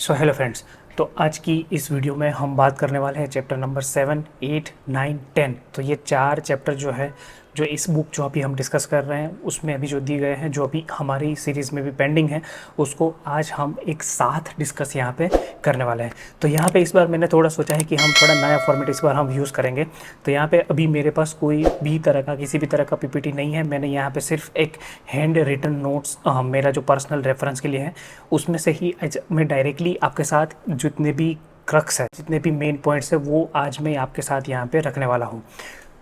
Hello friends. तो आज की इस वीडियो में हम बात करने वाले हैं चैप्टर नंबर 7, 8, 9, 10। तो ये चार चैप्टर जो है, जो इस बुक जो अभी हम डिस्कस कर रहे हैं उसमें अभी जो दिए गए हैं, जो अभी हमारी सीरीज़ में भी पेंडिंग है, उसको आज हम एक साथ डिस्कस यहाँ पे करने वाले हैं। तो यहाँ पे इस बार मैंने थोड़ा सोचा है कि हम थोड़ा नया फॉर्मेट इस बार हम यूज़ करेंगे। तो यहाँ पे अभी मेरे पास कोई भी तरह का किसी भी तरह का पीपीटी नहीं है। मैंने यहाँ पे सिर्फ एक हैंड रिटन नोट्स मेरा जो पर्सनल रेफरेंस के लिए है उसमें से ही मैं डायरेक्टली आपके साथ जितने भी क्रक्स है, जितने भी मेन पॉइंट्स है, वो आज मैं आपके साथ यहाँ पे रखने वाला हूँ।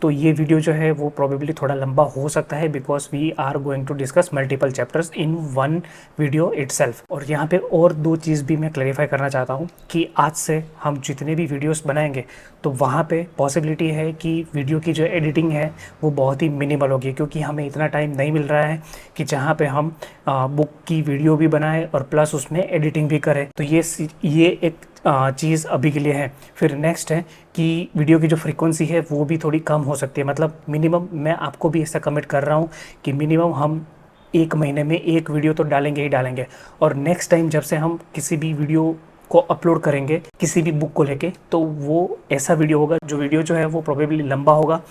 तो ये वीडियो जो है वो प्रोबेबली थोड़ा लंबा हो सकता है, because we are going to discuss multiple chapters in one video itself. और यहाँ पे और दो चीज़ भी मैं क्लैरिफाई करना चाहता हूँ कि आज से हम जितने भी वीडियोस बनाएंगे तो वहाँ पे पॉसिबिलिटी है कि वीडियो की जो एडिटिंग है वो बहुत ही मिनिमल होगी, क्योंकि हमें इतना टाइम नहीं मिल रहा है कि जहाँ पे हम बुक की वीडियो भी बनाएं और प्लस उसमें एडिटिंग भी करें। तो ये एक चीज़ अभी के लिए है। फिर नेक्स्ट है कि वीडियो की जो फ्रीक्वेंसी है वो भी थोड़ी कम हो सकती है। मतलब मिनिमम मैं आपको भी ऐसा कमिट कर रहा हूँ कि मिनिमम हम एक महीने में एक वीडियो तो डालेंगे ही डालेंगे। और नेक्स्ट टाइम जब से हम किसी भी वीडियो को अपलोड करेंगे किसी भी बुक को लेके, तो वो ऐसा वीडियो होगा, जो वीडियो जो है वो प्रोबेबली लंबा होगा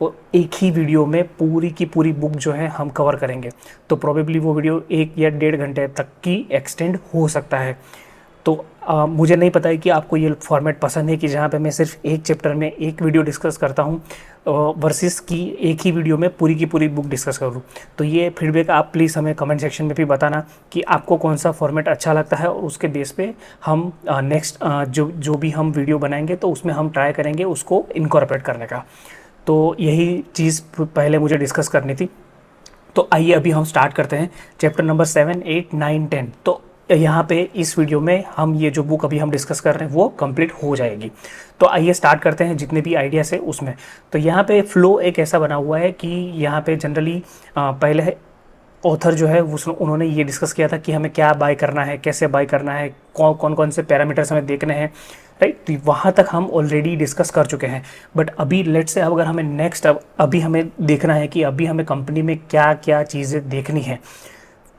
और एक ही वीडियो में पूरी की पूरी बुक जो है हम कवर करेंगे। तो प्रोबेबली वो वीडियो 1 या 1.5 घंटे तक की एक्सटेंड हो सकता है। तो मुझे नहीं पता है कि आपको ये फॉर्मेट पसंद है कि जहाँ पे मैं सिर्फ एक चैप्टर में एक वीडियो डिस्कस करता हूँ वर्सेस कि एक ही वीडियो में पूरी की पूरी बुक डिस्कस करूँ। तो ये फीडबैक आप प्लीज़ हमें कमेंट सेक्शन में भी बताना कि आपको कौन सा फॉर्मेट अच्छा लगता है, और उसके बेस पे हम नेक्स्ट जो भी हम वीडियो बनाएंगे तो उसमें हम ट्राई करेंगे उसको इनकॉर्पोरेट करने का। तो यही चीज़ पहले मुझे डिस्कस करनी थी। तो आइए अभी हम स्टार्ट करते हैं चैप्टर नंबर 7, 8, 9, 10। तो यहाँ पे इस वीडियो में हम ये जो बुक अभी हम डिस्कस कर रहे हैं वो कंप्लीट हो जाएगी। तो आइए स्टार्ट करते हैं जितने भी आइडियाज़ है उसमें। तो यहाँ पे फ्लो एक ऐसा बना हुआ है कि यहाँ पे जनरली पहले ऑथर जो है उन्होंने ये डिस्कस किया था कि हमें क्या बाय करना है, कैसे बाय करना है, कौन कौन से पैरामीटर्स हमें देखने हैं, राइट। तो वहाँ तक हम ऑलरेडी डिस्कस कर चुके हैं। बट अभी लेट्स से अगर हमें नेक्स्ट अभी हमें देखना है कि अभी हमें कंपनी में क्या क्या चीज़ें देखनी है,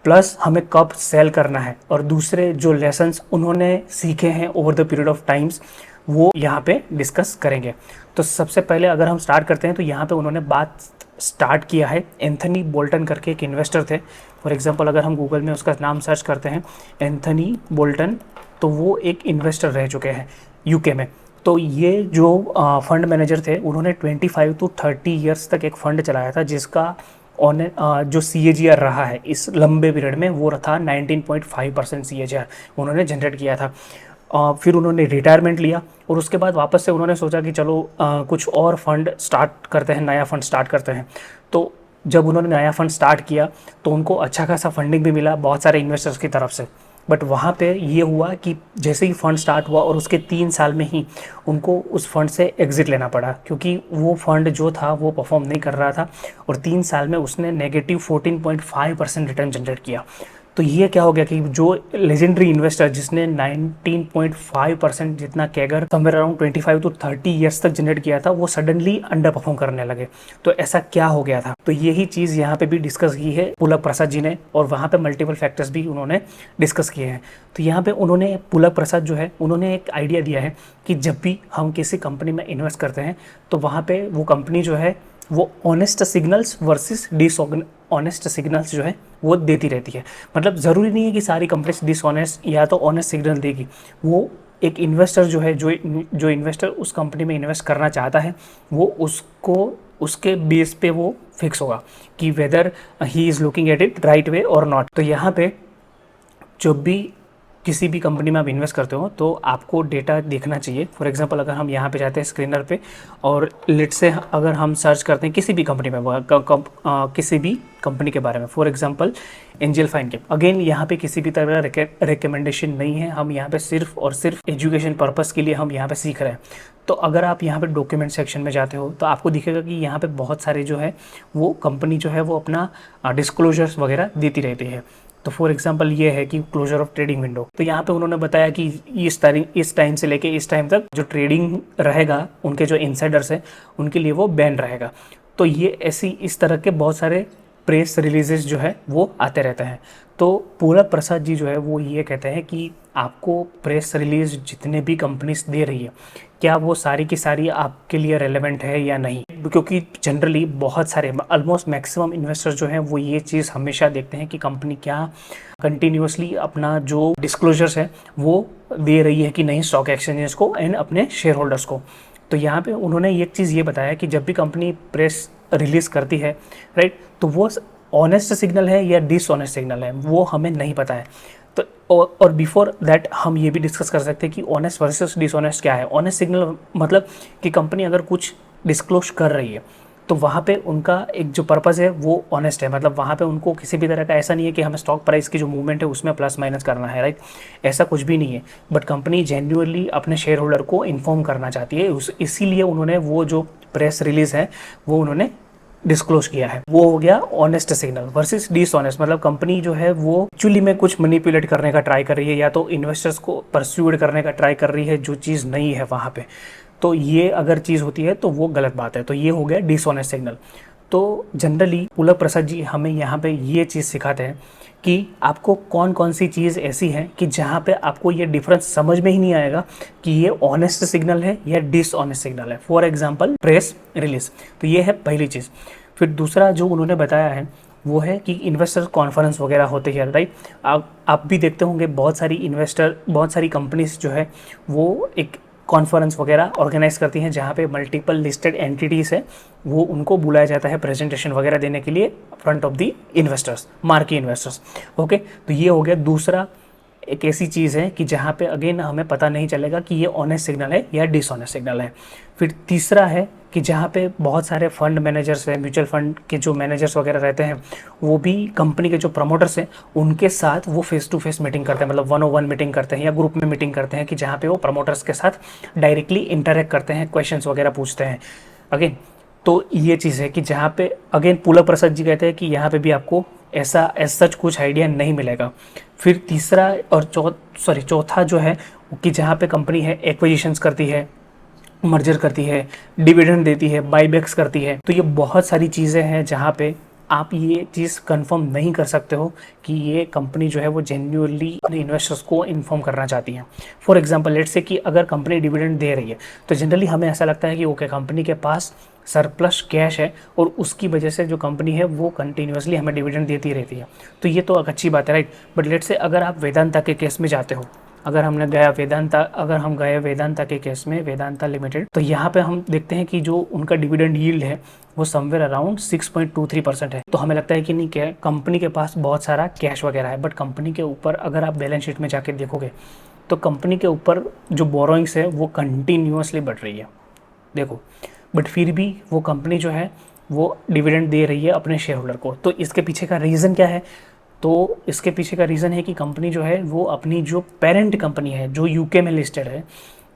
प्लस हमें कब सेल करना है, और दूसरे जो लेसन्स उन्होंने सीखे हैं over the period of times वो यहाँ पे डिस्कस करेंगे। तो सबसे पहले अगर हम स्टार्ट करते हैं तो यहाँ पे उन्होंने बात स्टार्ट किया है, एंथनी बोल्टन करके एक इन्वेस्टर थे। फॉर एग्जांपल अगर हम गूगल में उसका नाम सर्च करते हैं एंथनी बोल्टन, तो वो एक इन्वेस्टर रह चुके हैं यूके में। तो ये जो फंड मैनेजर थे उन्होंने 25 to 30 ईयर्स तक एक फ़ंड चलाया था, जिसका जो CAGR रहा है इस लंबे पीरियड में वो था 19.5% CAGR उन्होंने जनरेट किया था। फिर उन्होंने रिटायरमेंट लिया और उसके बाद वापस से उन्होंने सोचा कि चलो कुछ और फंड स्टार्ट करते हैं, नया फंड स्टार्ट करते हैं। तो जब उन्होंने नया फंड स्टार्ट किया तो उनको अच्छा खासा फंडिंग भी मिला बहुत सारे इन्वेस्टर्स की तरफ से। बट वहाँ पे ये हुआ कि जैसे ही फंड स्टार्ट हुआ और उसके 3 साल में ही उनको उस फंड से एग्ज़िट लेना पड़ा, क्योंकि वो फंड जो था वो परफॉर्म नहीं कर रहा था और 3 साल में उसने नेगेटिव 14.5% रिटर्न जनरेट किया। तो ये क्या हो गया कि जो लेजेंडरी इन्वेस्टर जिसने 19.5% जितना CAGR somewhere around 25 to 30 years तक जनरेट किया था, वो सडनली अंडर परफॉर्म करने लगे। तो ऐसा क्या हो गया था, तो यही चीज़ यहाँ पे भी डिस्कस की है पुलक प्रसाद जी ने, और वहाँ पे मल्टीपल फैक्टर्स भी उन्होंने डिस्कस किए हैं। तो यहाँ पे उन्होंने पुलक प्रसाद जो है उन्होंने एक आइडिया दिया है कि जब भी हम किसी कंपनी में इन्वेस्ट करते हैं तो वहाँ पे वो कंपनी जो है वो honest signals versus dishonest signals जो है वो देती रहती है। मतलब ज़रूरी नहीं है कि सारी कंपनीज डिसऑनेस्ट या तो ऑनेस्ट सिग्नल देगी। वो एक इन्वेस्टर जो है, जो इन्वेस्टर उस कंपनी में इन्वेस्ट करना चाहता है, वो उसको उसके बेस पे वो फिक्स होगा कि weather he is looking at it right way और नॉट। तो यहाँ पे जब भी किसी भी कंपनी में आप इन्वेस्ट करते हो तो आपको डेटा देखना चाहिए। फॉर एग्जांपल अगर हम यहाँ पे जाते हैं स्क्रीनर पे और लेट से अगर हम सर्च करते हैं किसी भी कंपनी में किसी भी कंपनी के बारे में, फॉर एग्जांपल एंजल फाइन के, अगेन यहाँ पे किसी भी तरह रिकमेंडेशन नहीं है, हम यहाँ पे सिर्फ और सिर्फ एजुकेशन पर्पज़ के लिए हम यहाँ पे सीख रहे हैं। तो अगर आप यहाँ पे डॉक्यूमेंट सेक्शन में जाते हो तो आपको दिखेगा कि यहाँ पे बहुत सारे जो है वो कंपनी जो है वो अपना डिस्क्लोजर्स वगैरह देती रहती है। तो फॉर एग्जांपल ये है कि क्लोजर ऑफ ट्रेडिंग विंडो, तो यहाँ पे उन्होंने बताया कि इस टाइम से लेके इस टाइम तक जो ट्रेडिंग रहेगा उनके जो इनसाइडर्स हैं उनके लिए वो बैन रहेगा। तो ये ऐसी इस तरह के बहुत सारे प्रेस रिलीजेस जो है वो आते रहते हैं। तो पूरब प्रसाद जी जो है वो ये कहते हैं कि आपको प्रेस रिलीज जितने भी कंपनीज दे रही है, क्या वो सारी की सारी आपके लिए रेलेवेंट है या नहीं, क्योंकि जनरली बहुत सारे ऑलमोस्ट मैक्सिमम इन्वेस्टर्स जो हैं वो ये चीज़ हमेशा देखते हैं कि कंपनी क्या कंटिन्यूसली अपना जो डिस्क्लोजर्स है वो दे रही है कि नहीं स्टॉक एक्सचेंजेस को एंड अपने शेयर होल्डर्स को। तो यहाँ पे उन्होंने एक चीज़ ये बताया कि जब भी कंपनी प्रेस रिलीज़ करती है, राइट, तो वो ऑनेस्ट सिग्नल है या डिसऑनेस्ट सिग्नल है वो हमें नहीं पता है। तो और बिफोर दैट हम ये भी डिस्कस कर सकते हैं कि ऑनेस्ट वर्सेस डिसऑनेस्ट क्या है। ऑनेस्ट सिग्नल मतलब कि कंपनी अगर कुछ डिस्क्लोज कर रही है तो वहाँ पे उनका एक जो पर्पज़ है वो ऑनेस्ट है, मतलब वहाँ पे उनको किसी भी तरह का ऐसा नहीं है कि हमें स्टॉक प्राइस की जो मूवमेंट है उसमें प्लस माइनस करना है, राइट, ऐसा कुछ भी नहीं है। बट कंपनी जेन्युइनली अपने शेयर होल्डर को इन्फॉर्म करना चाहती है, इसीलिए उन्होंने वो जो प्रेस रिलीज़ है वो उन्होंने डिस्क्लोज किया है। वो हो गया ऑनेस्ट सिग्नल वर्सेस डिसऑनेस्ट, मतलब कंपनी जो है वो एक्चुअली में कुछ मैनिपुलेट करने का ट्राई कर रही है या तो इन्वेस्टर्स को परस्यूड करने का ट्राई कर रही है जो चीज़ नहीं है वहाँ पे। तो ये अगर चीज़ होती है तो वो गलत बात है। तो ये हो गया डिसऑनेस्ट सिग्नल। तो जनरली पूरब प्रसाद जी हमें यहाँ पे ये चीज़ सिखाते हैं कि आपको कौन कौन सी चीज़ ऐसी है कि जहाँ पे आपको ये डिफरेंस समझ में ही नहीं आएगा कि ये ऑनेस्ट सिग्नल है या डिसऑनेस्ट सिग्नल है। फॉर एग्जांपल प्रेस रिलीज, तो ये है पहली चीज़। फिर दूसरा जो उन्होंने बताया है वो है कि इन्वेस्टर कॉन्फ्रेंस वगैरह होते हैं, राइट। आप भी देखते होंगे बहुत सारी कंपनीज जो है वो एक कॉन्फ्रेंस वगैरह ऑर्गेनाइज करती हैं जहाँ पे मल्टीपल लिस्टेड एंटिटीज़ है, वो उनको बुलाया जाता है प्रेजेंटेशन वगैरह देने के लिए front of the investors, marquee investors. Okay, तो ये हो गया दूसरा एक ऐसी चीज़ है कि जहाँ पे अगेन हमें पता नहीं चलेगा कि ये ऑनेस्ट सिग्नल है या डिसऑनेस्ट सिग्नल है। फिर तीसरा है कि जहाँ पे बहुत सारे फंड मैनेजर्स हैं, म्यूचुअल फंड के जो मैनेजर्स वगैरह रहते हैं वो भी कंपनी के जो प्रमोटर्स हैं उनके साथ वो फेस टू फेस मीटिंग करते हैं, मतलब 1-on-1 मीटिंग करते हैं या ग्रुप में मीटिंग करते हैं कि जहाँ पे वो प्रमोटर्स के साथ डायरेक्टली इंटरेक्ट करते हैं, क्वेश्चंस वगैरह पूछते हैं। अगेन तो ये चीज़ है कि जहाँ पे अगेन पूरब प्रसाद जी कहते हैं कि यहाँ पे भी आपको ऐसा सच कुछ आइडिया नहीं मिलेगा। फिर तीसरा और चौथा जो है कि जहाँ पे कंपनी है एक्विजिशंस करती है, मर्जर करती है, डिविडेंड देती है, बाईबैक्स करती है। तो ये बहुत सारी चीज़ें हैं जहाँ पे आप ये चीज़ कंफर्म नहीं कर सकते हो कि ये कंपनी जो है वो जेन्युइनली अपने इन्वेस्टर्स को इन्फॉर्म करना चाहती है। फॉर एग्जांपल लेट्स से कि अगर कंपनी डिविडेंड दे रही है तो जनरली हमें ऐसा लगता है कि ओके कंपनी के पास सरप्लस कैश है और उसकी वजह से जो कंपनी है वो कंटिन्यूसली हमें डिविडेंड देती रहती है। तो ये तो एक अच्छी बात है, राइट। बट लेट्स से अगर आप वेदांता के केस में जाते हो, अगर हम गए वेदांता के केस में, वेदांता लिमिटेड, तो यहाँ पे हम देखते हैं कि जो उनका डिविडेंड यील्ड है वो समवेयर अराउंड 6.23% है। तो हमें लगता है कि नहीं क्या कंपनी के पास बहुत सारा कैश वगैरह है, बट कंपनी के ऊपर अगर आप बैलेंस शीट में जाके देखोगे तो कंपनी के ऊपर जो बोरोइंग्स है वो कंटिन्यूसली बढ़ रही है, देखो। बट फिर भी वो कंपनी जो है वो डिविडेंड दे रही है अपने शेयर होल्डर को। तो इसके पीछे का रीज़न क्या है? तो इसके पीछे का रीज़न है कि कंपनी जो है वो अपनी जो पेरेंट कंपनी है जो यूके में लिस्टेड है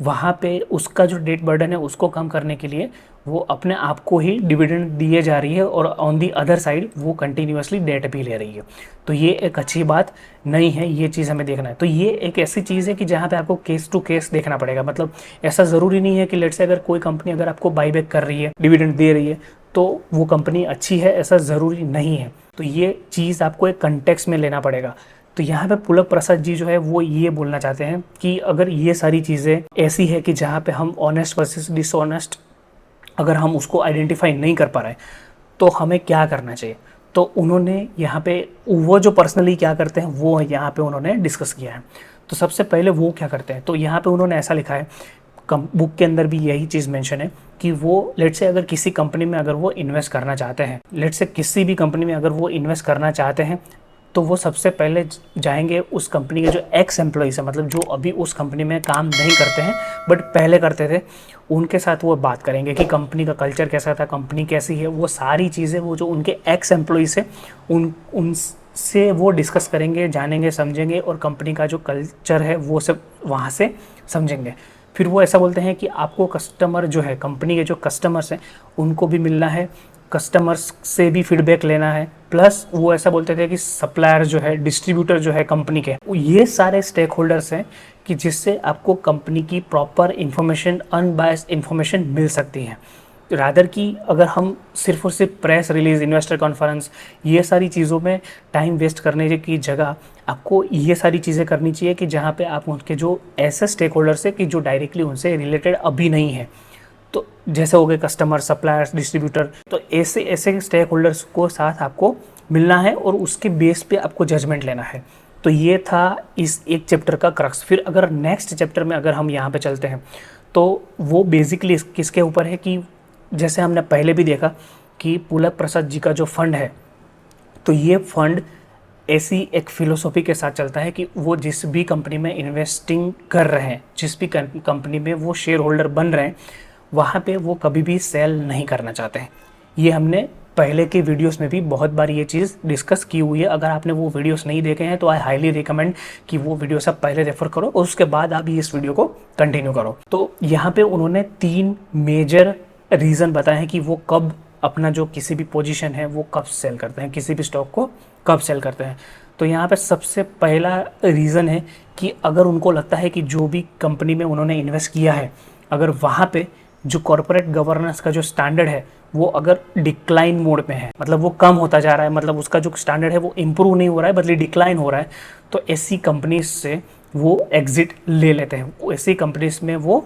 वहाँ पे उसका जो डेट बर्डन है उसको कम करने के लिए वो अपने आप को ही डिविडेंड दिए जा रही है और ऑन दी अदर साइड वो कंटिन्यूसली डेट भी ले रही है। तो ये एक अच्छी बात नहीं है, ये चीज़ हमें देखना है। तो ये एक ऐसी चीज़ है कि जहाँ पे आपको केस टू केस देखना पड़ेगा। मतलब ऐसा ज़रूरी नहीं है कि लेट्स से अगर कोई कंपनी अगर आपको बाईबैक कर रही है, डिविडेंड दे रही है, तो वो कंपनी अच्छी है, ऐसा ज़रूरी नहीं है। तो ये चीज़ आपको एक कंटेक्स्ट में लेना पड़ेगा। तो यहाँ पे पूरब प्रसाद जी जो है वो ये बोलना चाहते हैं कि अगर ये सारी चीज़ें ऐसी है कि जहाँ पे हम ऑनेस्ट वर्सेस डिसऑनेस्ट अगर हम उसको आइडेंटिफाई नहीं कर पा रहे तो हमें क्या करना चाहिए। तो उन्होंने यहाँ पे वो जो पर्सनली क्या करते हैं वो यहाँ पे उन्होंने डिस्कस किया है। तो सबसे पहले वो क्या करते हैं, तो यहाँ पे उन्होंने ऐसा लिखा है, बुक के अंदर भी यही चीज़ मेंशन है कि वो लेट्स से अगर किसी कंपनी में अगर वो इन्वेस्ट करना चाहते हैं, लेट्स से किसी भी कंपनी में अगर वो इन्वेस्ट करना चाहते हैं तो वो सबसे पहले जाएंगे उस कंपनी के जो एक्स एम्प्लॉइज़ हैं, मतलब जो अभी उस कंपनी में काम नहीं करते हैं बट पहले करते थे, उनके साथ वो बात करेंगे कि कंपनी का कल्चर कैसा था, कंपनी कैसी है, वो सारी चीज़ें वो जो उनके एक्स एम्प्लॉइज़ हैं उनसे वो डिस्कस करेंगे, जानेंगे, समझेंगे और कंपनी का जो कल्चर है वो सब वहाँ से समझेंगे। फिर वो ऐसा बोलते हैं कि आपको कस्टमर जो है, कंपनी के जो कस्टमर्स हैं उनको भी मिलना है, कस्टमर्स से भी फीडबैक लेना है, प्लस वो ऐसा बोलते थे कि सप्लायर जो है, डिस्ट्रीब्यूटर जो है कंपनी के, ये सारे स्टेक होल्डर्स हैं कि जिससे आपको कंपनी की प्रॉपर इन्फॉर्मेशन, अनबायस्ड इन्फॉर्मेशन मिल सकती है। रादर कि अगर हम सिर्फ और सिर्फ प्रेस रिलीज, इन्वेस्टर कॉन्फ्रेंस, ये सारी चीज़ों में टाइम वेस्ट करने की जगह आपको ये सारी चीज़ें करनी चाहिए कि जहाँ पे आप उनके जो ऐसे स्टेक होल्डर्स है कि जो डायरेक्टली उनसे रिलेटेड अभी नहीं है, तो जैसे हो गए कस्टमर, सप्लायर्स, डिस्ट्रीब्यूटर, तो ऐसे ऐसे स्टेक होल्डर्स को साथ आपको मिलना है और उसके बेस पे आपको जजमेंट लेना है। तो ये था इस एक चैप्टर का क्रक्स। फिर अगर नेक्स्ट चैप्टर में अगर हम यहाँ पे चलते हैं तो वो बेसिकली किसके ऊपर है कि जैसे हमने पहले भी देखा कि पुलक प्रसाद जी का जो फंड है, तो ये फंड ऐसी एक फिलोसॉफी के साथ चलता है कि वो जिस भी कंपनी में इन्वेस्टिंग कर रहे हैं, जिस भी कंपनी में वो शेयर होल्डर बन रहे हैं, वहाँ पे वो कभी भी सेल नहीं करना चाहते हैं। ये हमने पहले के वीडियोस में भी बहुत बार ये चीज़ डिस्कस की हुई है। अगर आपने वो वीडियोस नहीं देखे हैं तो आई हाईली रिकमेंड कि वो वीडियोस आप पहले रेफर करो और उसके बाद आप इस वीडियो को कंटिन्यू करो। तो यहाँ पे उन्होंने 3 मेजर रीज़न बताए हैं कि वो कब अपना जो किसी भी पोजीशन है वो कब सेल करते हैं, किसी भी स्टॉक को कब सेल करते हैं। तो यहाँ पे सबसे पहला रीज़न है कि अगर उनको लगता है कि जो भी कंपनी में उन्होंने इन्वेस्ट किया है, अगर वहाँ पे जो कॉर्पोरेट गवर्नेंस का जो स्टैंडर्ड है वो अगर डिक्लाइन मोड में है, मतलब वो कम होता जा रहा है, मतलब उसका जो स्टैंडर्ड है वो इम्प्रूव नहीं हो रहा है बल्कि डिक्लाइन हो रहा है, तो ऐसी कंपनीज से वो एग्जिट ले लेते हैं। ऐसी कंपनीज में वो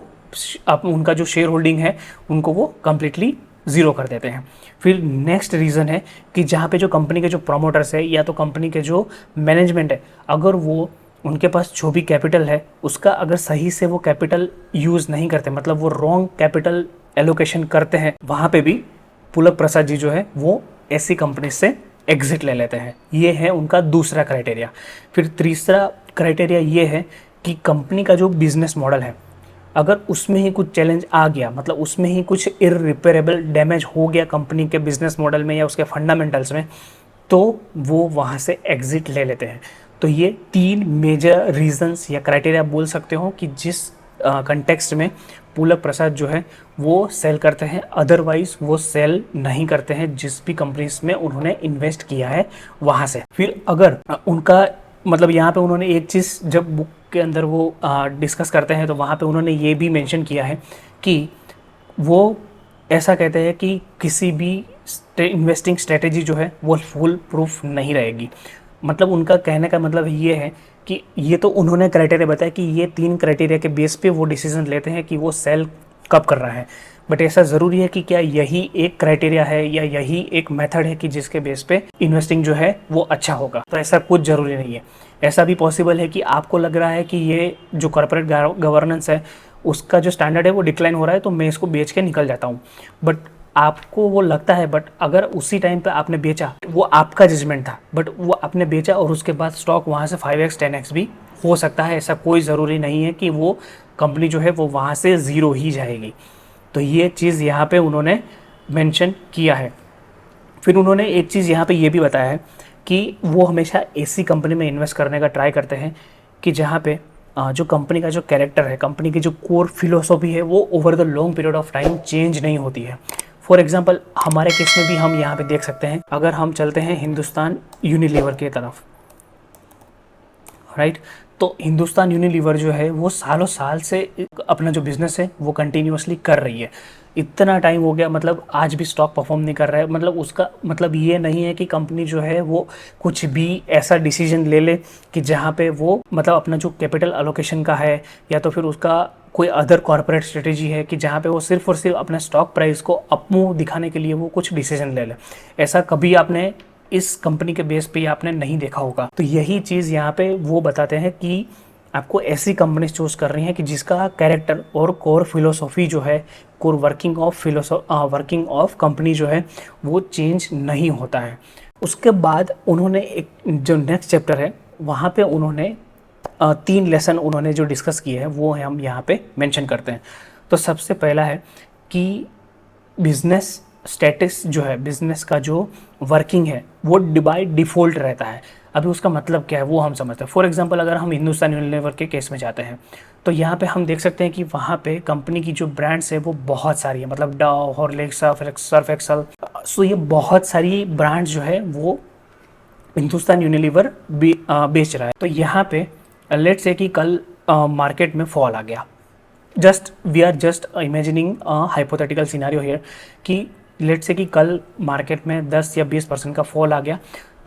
उनका जो शेयर होल्डिंग है उनको वो कम्प्लीटली ज़ीरो कर देते हैं। फिर नेक्स्ट रीज़न है कि जहाँ पे जो कंपनी के जो प्रमोटर्स है या तो कंपनी के जो मैनेजमेंट है, अगर वो उनके पास जो भी कैपिटल है उसका अगर सही से वो कैपिटल यूज़ नहीं करते, मतलब वो रॉन्ग कैपिटल एलोकेशन करते हैं, वहाँ पे भी पुलक प्रसाद जी जो है वो ऐसी कंपनी से एग्जिट ले लेते हैं। ये है उनका दूसरा क्राइटेरिया। फिर तीसरा क्राइटेरिया ये है कि कंपनी का जो बिजनेस मॉडल है, अगर उसमें ही कुछ चैलेंज आ गया, मतलब उसमें ही कुछ इररिपेरेबल डैमेज हो गया कंपनी के बिजनेस मॉडल में या उसके फंडामेंटल्स में, तो वो वहाँ से एग्जिट ले लेते हैं। तो ये 3 मेजर रीजंस या क्राइटेरिया बोल सकते हो कि जिस कंटेक्स्ट में पुलक प्रसाद जो है वो सेल करते हैं, अदरवाइज वो सेल नहीं करते हैं जिस भी कंपनीज में उन्होंने इन्वेस्ट किया है वहाँ से। फिर अगर उनका मतलब यहाँ पे उन्होंने एक चीज़ जब बुक के अंदर वो डिस्कस करते हैं तो वहाँ पे उन्होंने ये भी मेंशन किया है कि वो ऐसा कहते हैं कि किसी भी इन्वेस्टिंग स्ट्रेटेजी जो है वो फुल प्रूफ नहीं रहेगी। मतलब उनका कहने का मतलब ये है कि ये तो उन्होंने क्राइटेरिया बताया कि ये 3 क्राइटेरिया के बेस पे वो डिसीजन लेते हैं कि वो सेल कब कर रहा है, बट ऐसा ज़रूरी है कि क्या यही एक क्राइटेरिया है या यही एक मेथड है कि जिसके बेस पे इन्वेस्टिंग जो है वो अच्छा होगा? तो ऐसा कुछ ज़रूरी नहीं है। ऐसा भी पॉसिबल है कि आपको लग रहा है कि ये जो कॉर्पोरेट गवर्नेंस है उसका जो स्टैंडर्ड है वो डिक्लाइन हो रहा है तो मैं इसको बेच के निकल जाता हूँ, बट आपको वो लगता है, बट अगर उसी टाइम पे आपने बेचा, वो आपका जजमेंट था, बट वो आपने बेचा और उसके बाद स्टॉक वहाँ से 5x 10x भी हो सकता है। ऐसा कोई ज़रूरी नहीं है कि वो कंपनी जो है वो वहाँ से ज़ीरो ही जाएगी। तो ये चीज़ यहाँ पे उन्होंने मेंशन किया है। फिर उन्होंने एक चीज़ यहाँ पे ये भी बताया है कि वो हमेशा ऐसी कंपनी में इन्वेस्ट करने का ट्राई करते हैं कि जहाँ पे जो कंपनी का जो कैरेक्टर है, कंपनी की जो कोर फिलोसॉफी है वो over the long period of time change नहीं होती है। फॉर एग्जाम्पल हमारे केस में भी हम यहाँ पे देख सकते हैं, अगर हम चलते हैं हिंदुस्तान यूनिलीवर की तरफ, राइट, तो हिंदुस्तान यूनिलीवर जो है वो सालों साल से अपना जो बिज़नेस है वो कंटिन्यूसली कर रही है। इतना टाइम हो गया, मतलब आज भी स्टॉक परफॉर्म नहीं कर रहा है। मतलब उसका मतलब ये नहीं है कि कंपनी जो है वो कुछ भी ऐसा डिसीजन ले ले कि जहाँ पे वो मतलब अपना जो कैपिटल एलोकेशन का है या तो फिर उसका कोई अदर कॉर्पोरेट स्ट्रेटेजी है कि जहाँ पे वो सिर्फ और सिर्फ अपने स्टॉक प्राइस को अप मूव दिखाने के लिए वो कुछ डिसीजन ले ले। ऐसा कभी आपने इस कंपनी के बेस पे आपने नहीं देखा होगा। तो यही चीज़ यहाँ पे वो बताते हैं कि आपको ऐसी कंपनी चूज कर रही हैं कि जिसका कैरेक्टर और कोर फिलोसॉफी जो है, कोर वर्किंग ऑफ कंपनी जो है वो चेंज नहीं होता है। उसके बाद उन्होंने एक जो नेक्स्ट चैप्टर है वहाँ पे उन्होंने 3 लेसन उन्होंने जो डिस्कस किए हैं वो हम यहाँ पे मेंशन करते हैं। तो सबसे पहला है कि बिजनेस स्टेटस जो है, बिजनेस का जो वर्किंग है वो बाय डिफ़ॉल्ट रहता है। अभी उसका मतलब क्या है वो हम समझते हैं। फॉर एग्जांपल अगर हम हिंदुस्तान यूनिलीवर के केस में जाते हैं तो यहाँ पे हम देख सकते हैं कि वहाँ पे कंपनी की जो ब्रांड्स है वो बहुत सारी है, मतलब डाव, हॉर्लिक्स, सर्फ एक्सल, सो ये बहुत सारी ब्रांड्स जो है वो हिंदुस्तान यूनिलीवर बेच रहा है। तो यहाँ पे लेट्स से कि कल मार्केट में फॉल आ गया, just we are just imagining hypothetical scenario here कि लेट से कि कल मार्केट में 10 या 20% का फॉल आ गया,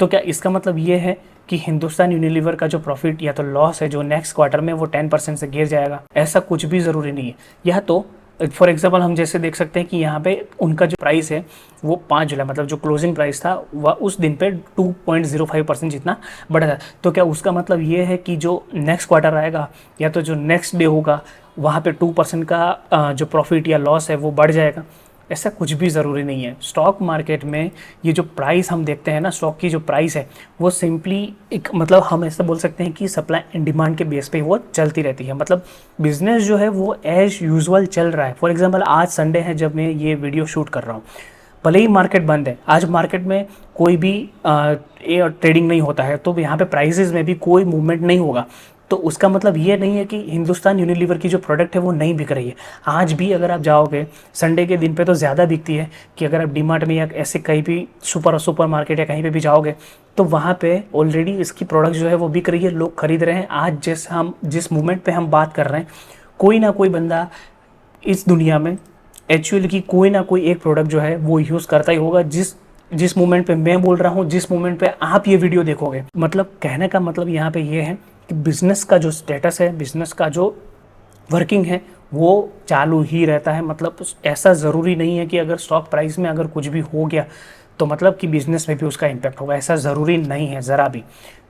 तो क्या इसका मतलब ये है कि हिंदुस्तान यूनिलीवर का जो प्रॉफिट या तो लॉस है जो नेक्स्ट क्वार्टर में वो 10% से गिर जाएगा? ऐसा कुछ भी ज़रूरी नहीं है। यह तो फॉर एग्जांपल हम जैसे देख सकते हैं कि यहाँ पे उनका जो प्राइस है वो 5 जुलाई मतलब जो क्लोजिंग प्राइस था वह उस दिन पे 2.05% जितना बढ़ा था। तो क्या उसका मतलब ये है कि जो नेक्स्ट क्वार्टर आएगा या तो जो नेक्स्ट डे होगा वहाँ पे 2% का जो प्रॉफिट या लॉस है वो बढ़ जाएगा? ऐसा कुछ भी ज़रूरी नहीं है। स्टॉक मार्केट में ये जो प्राइस हम देखते हैं ना, स्टॉक की जो प्राइस है वो सिंपली एक मतलब हम ऐसा बोल सकते हैं कि सप्लाई एंड डिमांड के बेस पे वो चलती रहती है। मतलब बिजनेस जो है वो एज यूजुअल चल रहा है। फॉर एग्जांपल आज संडे है जब मैं ये वीडियो शूट कर रहा हूँ, भले ही मार्केट बंद है, आज मार्केट में कोई भी ट्रेडिंग नहीं होता है, तो यहाँ पे प्राइसेस में भी कोई मूवमेंट नहीं होगा। तो उसका मतलब ये नहीं है कि हिंदुस्तान यूनिलीवर की जो प्रोडक्ट है वो नहीं बिक रही है। आज भी अगर आप जाओगे संडे के दिन पे तो ज़्यादा बिकती है कि अगर आप डीमार्ट में या ऐसे कहीं भी सुपर मार्केट या कहीं पे भी जाओगे तो वहाँ पे ऑलरेडी इसकी प्रोडक्ट जो है वो बिक रही है, लोग खरीद रहे हैं। आज जैसे हम जिस मूवमेंट पे हम बात कर रहे हैं, कोई ना कोई बंदा इस दुनिया में एक्चुअली की कोई ना कोई एक प्रोडक्ट जो है वो यूज़ करता ही होगा। जिस मोमेंट पे मैं बोल रहा हूँ, जिस मोमेंट पे आप ये वीडियो देखोगे, मतलब कहने का मतलब यहाँ पे ये है कि बिज़नेस का जो स्टेटस है, बिज़नेस का जो वर्किंग है वो चालू ही रहता है। मतलब ऐसा ज़रूरी नहीं है कि अगर स्टॉक प्राइस में अगर कुछ भी हो गया तो मतलब कि बिज़नेस में भी उसका इम्पैक्ट होगा, ऐसा ज़रूरी नहीं है ज़रा भी।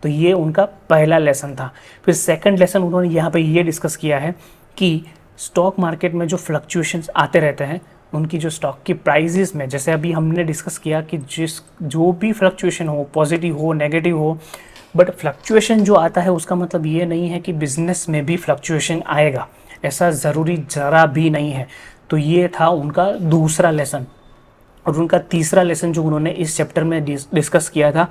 तो ये उनका पहला लेसन था। फिर सेकंड लेसन उन्होंने यहाँ पे ये डिस्कस किया है कि स्टॉक मार्केट में जो फ्लक्चुएशंस आते रहते हैं उनकी जो स्टॉक की प्राइजेस में, जैसे अभी हमने डिस्कस किया कि जो भी फ्लक्चुएशन हो, पॉजिटिव हो नेगेटिव हो, बट फ्लक्चुएशन जो आता है उसका मतलब ये नहीं है कि बिज़नेस में भी फ्लक्चुएशन आएगा, ऐसा ज़रूरी ज़रा भी नहीं है। तो ये था उनका दूसरा लेसन। और उनका तीसरा लेसन जो उन्होंने इस चैप्टर में डिस्कस किया था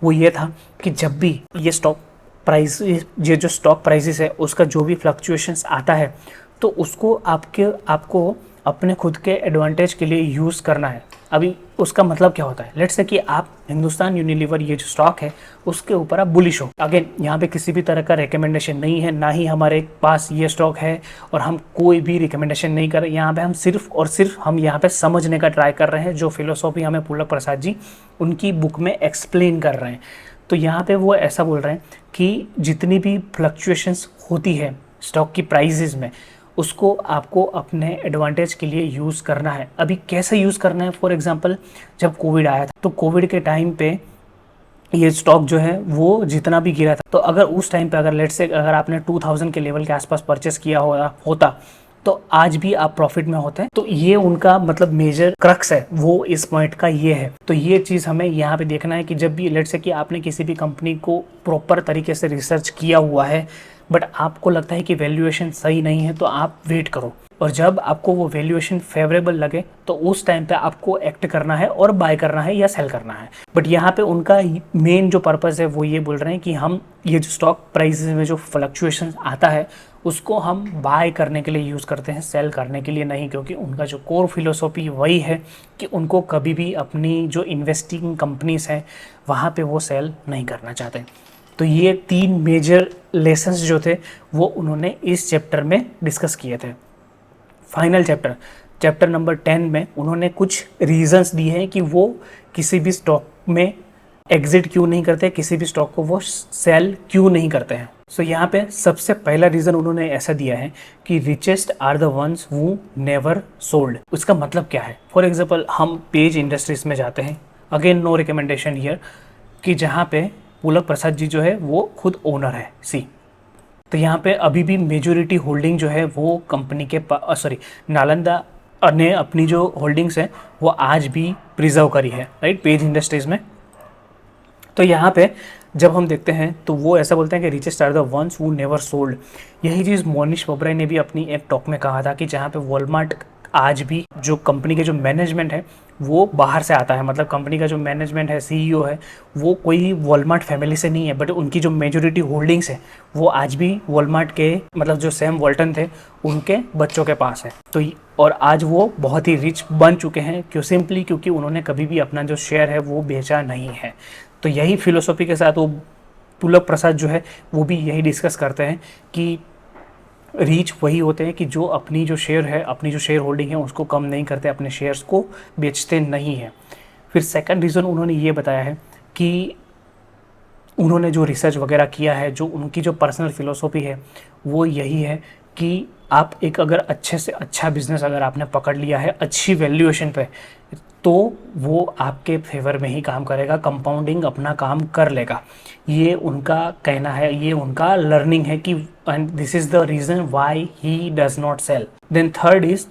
वो ये था कि जब भी ये स्टॉक प्राइस, ये जो स्टॉक प्राइसेस है उसका जो भी फ्लक्चुएशंस आता है तो उसको आपको अपने खुद के एडवांटेज के लिए यूज़ करना है। अभी उसका मतलब क्या होता है? लेट्स से कि आप हिंदुस्तान यूनिलीवर ये जो स्टॉक है उसके ऊपर आप बुलिश हो। अगेन यहाँ पे किसी भी तरह का रिकमेंडेशन नहीं है, ना ही हमारे पास ये स्टॉक है और हम कोई भी रिकमेंडेशन नहीं कर रहे। यहाँ पे हम सिर्फ और सिर्फ हम यहाँ पे समझने का ट्राई कर रहे हैं, जो फिलोसॉफी हमें पुलक प्रसाद जी उनकी बुक में एक्सप्लेन कर रहे हैं। तो यहाँ पे वो ऐसा बोल रहे हैं कि जितनी भी फ्लक्चुएशंस होती है स्टॉक की प्राइजेज में उसको आपको अपने एडवांटेज के लिए यूज़ करना है। अभी कैसे यूज़ करना है? फॉर एग्जांपल जब कोविड आया था तो कोविड के टाइम पे ये स्टॉक जो है वो जितना भी गिरा था, तो अगर उस टाइम पे अगर लेट्स से अगर आपने 2000 के लेवल के आसपास परचेस किया होता तो आज भी आप प्रॉफिट में होते हैं। तो ये उनका मतलब मेजर क्रक्स है, वो इस पॉइंट का ये है। तो ये चीज़ हमें यहाँ पे देखना है कि जब भी लेट्स से कि आपने किसी भी कंपनी को प्रॉपर तरीके से रिसर्च किया हुआ है बट आपको लगता है कि वैल्यूएशन सही नहीं है तो आप वेट करो, और जब आपको वो वैल्यूएशन फेवरेबल लगे तो उस टाइम पे आपको एक्ट करना है और बाय करना है या सेल करना है। बट यहाँ पे उनका मेन जो पर्पस है वो ये बोल रहे हैं कि हम ये जो स्टॉक प्राइसेस में जो फ्लक्चुएशन आता है उसको हम बाय करने के लिए यूज़ करते हैं, सेल करने के लिए नहीं, क्योंकि उनका जो कोर फिलोसॉफी वही है कि उनको कभी भी अपनी जो इन्वेस्टिंग कंपनीज हैं वहाँ पे वो सेल नहीं करना चाहते। तो ये 3 मेजर लेसन्स जो थे वो उन्होंने इस चैप्टर में डिस्कस किए थे। फाइनल चैप्टर नंबर 10 में उन्होंने कुछ रीजंस दिए हैं कि वो किसी भी स्टॉक में एग्जिट क्यों नहीं करते, किसी भी स्टॉक को वो सेल क्यों नहीं करते हैं। सो यहाँ पे सबसे पहला रीज़न उन्होंने ऐसा दिया है कि richest are the ones who never sold. उसका मतलब क्या है? फॉर एग्जाम्पल हम पेज इंडस्ट्रीज में जाते हैं, अगेन नो रिकमेंडेशन हियर, कि जहाँ पे पुलक प्रसाद जी जो है वो खुद ओनर है सी। तो यहाँ पे अभी भी मेजोरिटी होल्डिंग जो है वो कंपनी के नालंदा ने अपनी जो होल्डिंग्स है वो आज भी प्रिजर्व करी है, राइट, पेज इंडस्ट्रीज़ में। तो यहाँ पे जब हम देखते हैं तो वो ऐसा बोलते हैं कि richest are the ones who never sold. यही चीज़ मोनिश मोबराय ने भी अपनी एक टॉक में कहा था कि जहाँ पे वॉलमार्ट आज भी जो कंपनी के जो मैनेजमेंट है वो बाहर से आता है, मतलब कंपनी का जो मैनेजमेंट है, सीईओ है, वो कोई वॉलमार्ट फैमिली से नहीं है, बट उनकी जो मेजोरिटी होल्डिंग्स है वो आज भी वॉलमार्ट के मतलब जो सैम वॉल्टन थे उनके बच्चों के पास है। तो और आज वो बहुत ही रिच बन चुके हैं, सिंपली क्योंकि उन्होंने कभी भी अपना जो शेयर है वो बेचा नहीं है। तो यही फिलोसॉफी के साथ वो पुलक प्रसाद जो है वो भी यही डिस्कस करते हैं कि रीच वही होते हैं कि जो अपनी जो शेयर है, अपनी जो शेयर होल्डिंग है उसको कम नहीं करते, अपने शेयर्स को बेचते नहीं हैं। फिर सेकंड रीज़न उन्होंने ये बताया है कि उन्होंने जो रिसर्च वगैरह किया है, जो उनकी जो पर्सनल फ़िलोसॉफी है वो यही है कि आप एक अगर अच्छे से अच्छा बिज़नेस अगर आपने पकड़ लिया है अच्छी वैल्यूएशन पे, तो वो आपके फेवर में ही काम करेगा, कंपाउंडिंग अपना काम कर लेगा। ये उनका कहना है, ये उनका लर्निंग है कि and this is the reason why he does not sell. Then third is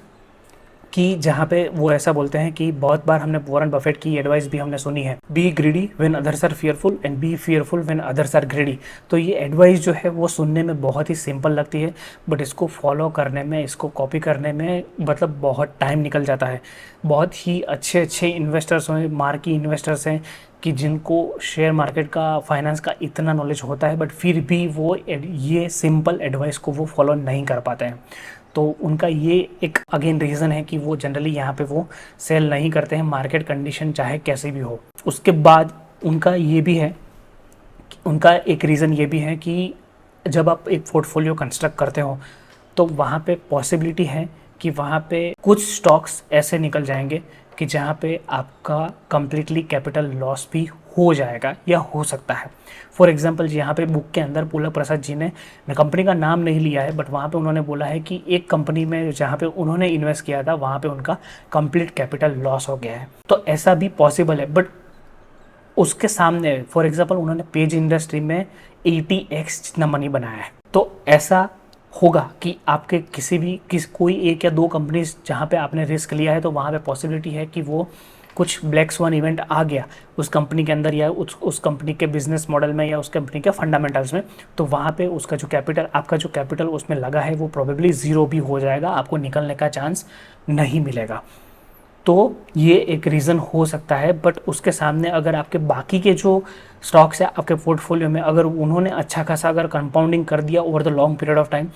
कि जहाँ पे वो ऐसा बोलते हैं कि बहुत बार हमने वॉरेन बफेट की एडवाइस भी हमने सुनी है, be greedy when others are fearful and be fearful when others are greedy. तो ये एडवाइस जो है वो सुनने में बहुत ही सिंपल लगती है, बट इसको फॉलो करने में, इसको कॉपी करने में मतलब बहुत टाइम निकल जाता है। बहुत ही अच्छे अच्छे इन्वेस्टर्स हैं, मार्की इन्वेस्टर्स हैं कि जिनको शेयर मार्केट का, फाइनेंस का इतना नॉलेज होता है, बट फिर भी वो ये सिंपल एडवाइस को वो फॉलो नहीं कर पाते हैं। तो उनका ये एक अगेन रीज़न है कि वो जनरली यहाँ पे वो सेल नहीं करते हैं, मार्केट कंडीशन चाहे कैसी भी हो। उसके बाद उनका ये भी है, उनका एक रीज़न ये भी है कि जब आप एक पोर्टफोलियो कंस्ट्रक्ट करते हो तो वहाँ पे पॉसिबिलिटी है कि वहाँ पे कुछ स्टॉक्स ऐसे निकल जाएंगे कि जहाँ पे आपका कम्प्लीटली कैपिटल लॉस भी हो जाएगा या हो सकता है। फॉर एग्जांपल यहाँ पे बुक के अंदर पुलक प्रसाद जी ने कंपनी का नाम नहीं लिया है, बट वहाँ पे उन्होंने बोला है कि एक कंपनी में जहाँ पे उन्होंने इन्वेस्ट किया था वहाँ पे उनका कंप्लीट कैपिटल लॉस हो गया है। तो ऐसा भी पॉसिबल है, बट उसके सामने फॉर एग्जांपल उन्होंने पेज इंडस्ट्री में 80x जितना मनी बनाया है। तो ऐसा होगा कि आपके कोई एक या दो कंपनीज जहाँ पे आपने रिस्क लिया है तो वहाँ पे पॉसिबिलिटी है कि वो कुछ ब्लैक स्वान इवेंट आ गया उस कंपनी के अंदर या उस कंपनी के बिजनेस मॉडल में या उस कंपनी के फंडामेंटल्स में, तो वहाँ पे उसका जो कैपिटल, आपका जो कैपिटल उसमें लगा है वो प्रोबेबली ज़ीरो भी हो जाएगा, आपको निकलने का चांस नहीं मिलेगा। तो ये एक रीज़न हो सकता है, बट उसके सामने अगर आपके बाकी के जो स्टॉक्स है आपके पोर्टफोलियो में अगर उन्होंने अच्छा खासा अगर कंपाउंडिंग कर दिया over the long period of time,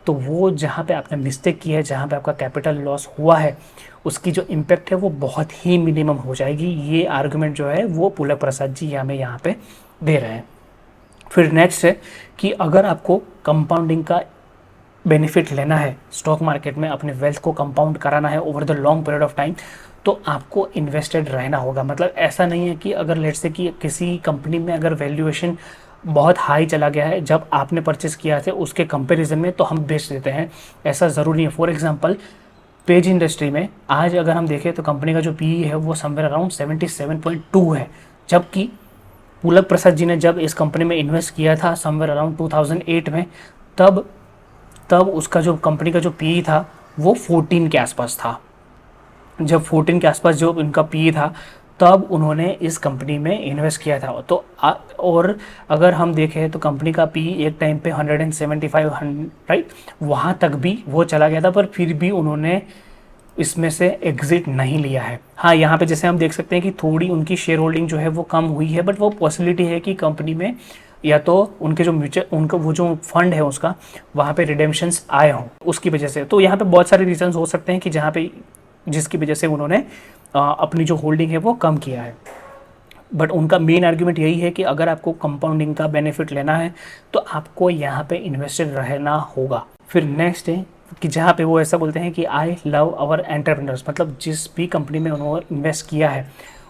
तो वो जहाँ पे आपने मिस्टेक की है, जहाँ पे आपका कैपिटल लॉस हुआ है, उसकी जो इम्पैक्ट है वो बहुत ही मिनिमम हो जाएगी। ये आर्गुमेंट जो है वो पुलक प्रसाद जी हमें यहाँ पे दे रहे हैं। फिर नेक्स्ट है कि अगर आपको कंपाउंडिंग का बेनिफिट लेना है स्टॉक मार्केट में, अपने वेल्थ को कंपाउंड कराना है over the long period of time, तो आपको इन्वेस्टेड रहना होगा। मतलब ऐसा नहीं है कि अगर लेट्स से कि किसी कंपनी में अगर वैल्यूएशन बहुत हाई चला गया है जब आपने परचेस किया था उसके कंपैरिजन में, तो हम बेच देते हैं, ऐसा ज़रूरी है। फॉर एग्जांपल पेज इंडस्ट्री में आज अगर हम देखें तो कंपनी का जो पीई है वो समवेयर अराउंड 77.2 है, जबकि पुलक प्रसाद जी ने जब इस कंपनी में इन्वेस्ट किया था समवेयर अराउंड 2008 में, तब उसका जो कंपनी का जो पीई था वो 14 के आसपास था। जब 14 के आसपास जो इनका पीई था तब उन्होंने इस कंपनी में इन्वेस्ट किया था। तो और अगर हम देखें तो कंपनी का पी एक टाइम पे 175 राइट, वहाँ तक भी वो चला गया था, पर फिर भी उन्होंने इसमें से एग्जिट नहीं लिया है। हाँ, यहाँ पे जैसे हम देख सकते हैं कि थोड़ी उनकी शेयर होल्डिंग जो है वो कम हुई है, बट वो पॉसिबिलिटी है कि कंपनी में या तो उनके जो उनका वो जो फंड है उसका वहाँ पे रिडेम्पशंस आए हों उसकी वजह से। तो यहाँ पे बहुत सारे रीजंस हो सकते हैं कि जहाँ पे जिसकी वजह से उन्होंने अपनी जो होल्डिंग है वो कम किया है, बट उनका मेन आर्ग्यूमेंट यही है कि अगर आपको कंपाउंडिंग का बेनिफिट लेना है तो आपको यहाँ पे इन्वेस्टेड रहना होगा। फिर नेक्स्ट है कि जहाँ पे वो ऐसा बोलते हैं कि आई लव आवर एंटरप्रेन्योर्स, मतलब जिस भी कंपनी में उन्होंने इन्वेस्ट किया है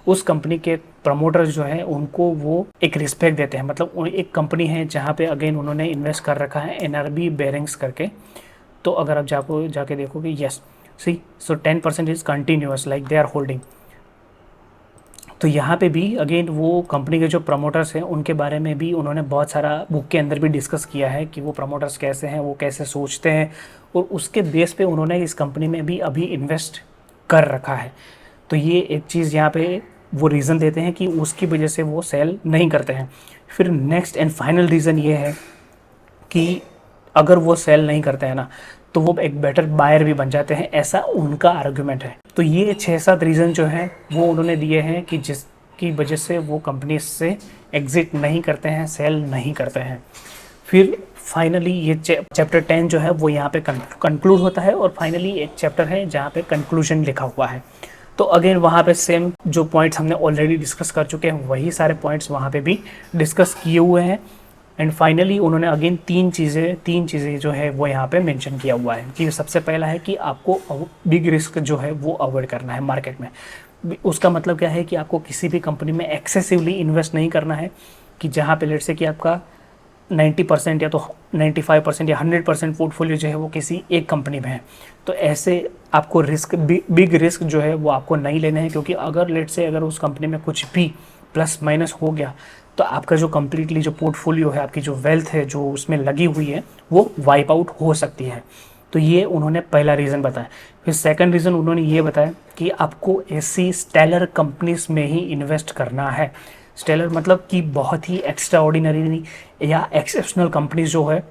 उस कंपनी के प्रमोटर्स जो है उनको वो एक रिस्पेक्ट देते हैं। मतलब एक कंपनी है जहाँ पे अगेन उन्होंने इन्वेस्ट कर रखा है NRB बेरिंग्स करके, तो अगर आप जाके देखोगे yes see so 10% is continuous like they are holding. तो यहाँ पे भी अगेन वो कंपनी के जो प्रमोटर्स हैं उनके बारे में भी उन्होंने बहुत सारा बुक के अंदर भी डिस्कस किया है कि वो प्रमोटर्स कैसे हैं, वो कैसे सोचते हैं, और उसके बेस पे उन्होंने इस कंपनी में भी अभी इन्वेस्ट कर रखा है। तो ये एक चीज़ यहाँ पे वो रीज़न देते हैं कि उसकी वजह से वो सेल नहीं करते हैं। फिर नेक्स्ट एंड फाइनल रीज़न ये है कि अगर वो सेल नहीं करते हैं ना तो वो एक बेटर बायर भी बन जाते हैं, ऐसा उनका आर्गुमेंट है। तो ये 6-7 रीज़न जो हैं वो उन्होंने दिए हैं कि जिसकी वजह से वो कंपनी से एग्ज़िट नहीं करते हैं, सेल नहीं करते हैं। फिर फाइनली ये चैप्टर 10 जो है वो यहाँ पे कंक्लूड होता है, और फाइनली एक चैप्टर है जहाँ पे कंक्लूजन लिखा हुआ है। तो अगेन वहाँ पे सेम जो पॉइंट्स हमने ऑलरेडी डिस्कस कर चुके हैं वही सारे पॉइंट्स वहाँ पे भी डिस्कस किए हुए हैं। एंड फाइनली उन्होंने अगेन तीन चीज़ें जो है वो यहाँ पे मेंशन किया हुआ है कि सबसे पहला है कि आपको बिग रिस्क जो है वो अवॉइड करना है मार्केट में। उसका मतलब क्या है कि आपको किसी भी कंपनी में एक्सेसिवली इन्वेस्ट नहीं करना है कि जहाँ पे लेट से कि आपका 90% या तो 95% या 100% पोर्टफोलियो जो है वो किसी एक कंपनी में है। तो ऐसे आपको रिस्क बिग रिस्क जो है वो आपको नहीं लेने हैं, क्योंकि अगर लेट से अगर उस कंपनी में कुछ भी प्लस माइनस हो गया तो आपका जो कम्प्लीटली जो पोर्टफोलियो है, आपकी जो वेल्थ है जो उसमें लगी हुई है वो वाइप आउट हो सकती है। तो ये उन्होंने पहला रीज़न बताया। फिर सेकंड रीज़न उन्होंने ये बताया कि आपको ऐसी स्टेलर कंपनीज में ही इन्वेस्ट करना है। स्टेलर मतलब कि बहुत ही एक्स्ट्रा ऑर्डिनरी या एक्सेप्शनल कंपनीज जो है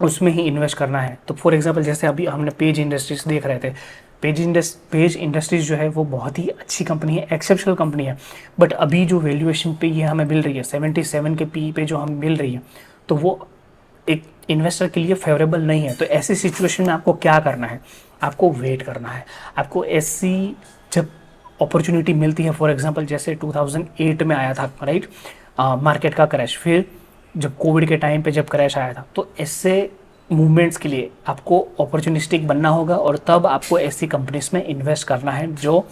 उसमें ही इन्वेस्ट करना है। तो फॉर एग्जांपल जैसे अभी हमने पेज इंडस्ट्रीज देख रहे थे, पेज इंडस्ट्रीज जो है वो बहुत ही अच्छी कंपनी है, एक्सेप्शनल कंपनी है, बट अभी जो वैल्यूएशन पे ये हमें मिल रही है 77 के पी पे जो हमें मिल रही है, तो वो एक इन्वेस्टर के लिए फेवरेबल नहीं है। तो ऐसी सिचुएशन में आपको क्या करना है, आपको वेट करना है। आपको ऐसी जब अपॉर्चुनिटी मिलती है, फॉर एग्जांपल जैसे 2008 में आया था राइट मार्केट का क्रैश, फिर जब कोविड के टाइम पे जब क्रैश आया था, तो ऐसे मूवमेंट्स के लिए आपको अपॉर्चुनिस्टिक बनना होगा और तब आपको ऐसी कंपनीज में इन्वेस्ट करना है जो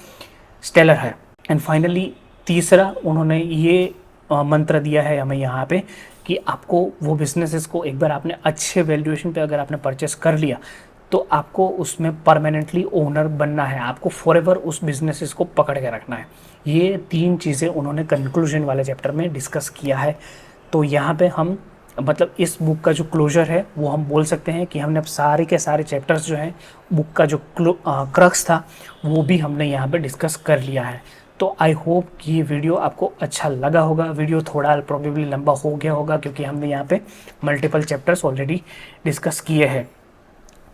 स्टेलर है। एंड फाइनली तीसरा उन्होंने ये मंत्र दिया है हमें यहाँ पे कि आपको वो बिजनेसेस को एक बार आपने अच्छे वैल्यूएशन पे अगर आपने परचेस कर लिया तो आपको उसमें परमानेंटली ओनर बनना है, आपको फॉरएवर उस बिजनेसेस को पकड़ के रखना है। ये तीन चीज़ें उन्होंने कंक्लूजन वाले चैप्टर में डिस्कस किया है। तो यहाँ पे हम मतलब इस बुक का जो क्लोजर है वो हम बोल सकते हैं कि हमने अब सारे के सारे चैप्टर्स जो हैं बुक का जो क्रक्स था वो भी हमने यहाँ पे डिस्कस कर लिया है। तो आई होप कि ये वीडियो आपको अच्छा लगा होगा। वीडियो थोड़ा प्रोबेबली लंबा हो गया होगा क्योंकि हमने यहाँ पे मल्टीपल चैप्टर्स ऑलरेडी डिस्कस किए हैं।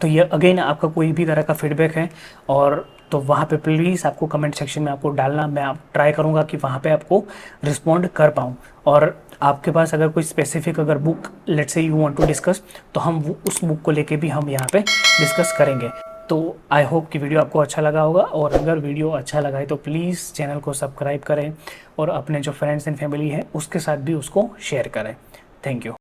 तो ये अगेन आपका कोई भी तरह का फीडबैक है और तो वहाँ पे प्लीज़ आपको कमेंट सेक्शन में आपको डालना, मैं आप ट्राई करूँगा कि वहाँ पे आपको रिस्पॉन्ड कर पाऊँ। और आपके पास अगर कोई स्पेसिफिक अगर book let's say you want to discuss तो हम उस बुक को लेके भी हम यहाँ पे डिस्कस करेंगे। तो आई होप कि वीडियो आपको अच्छा लगा होगा और अगर वीडियो अच्छा लगा है तो प्लीज़ चैनल को सब्सक्राइब करें और अपने जो फ्रेंड्स एंड फैमिली है उसके साथ भी उसको शेयर करें। Thank you.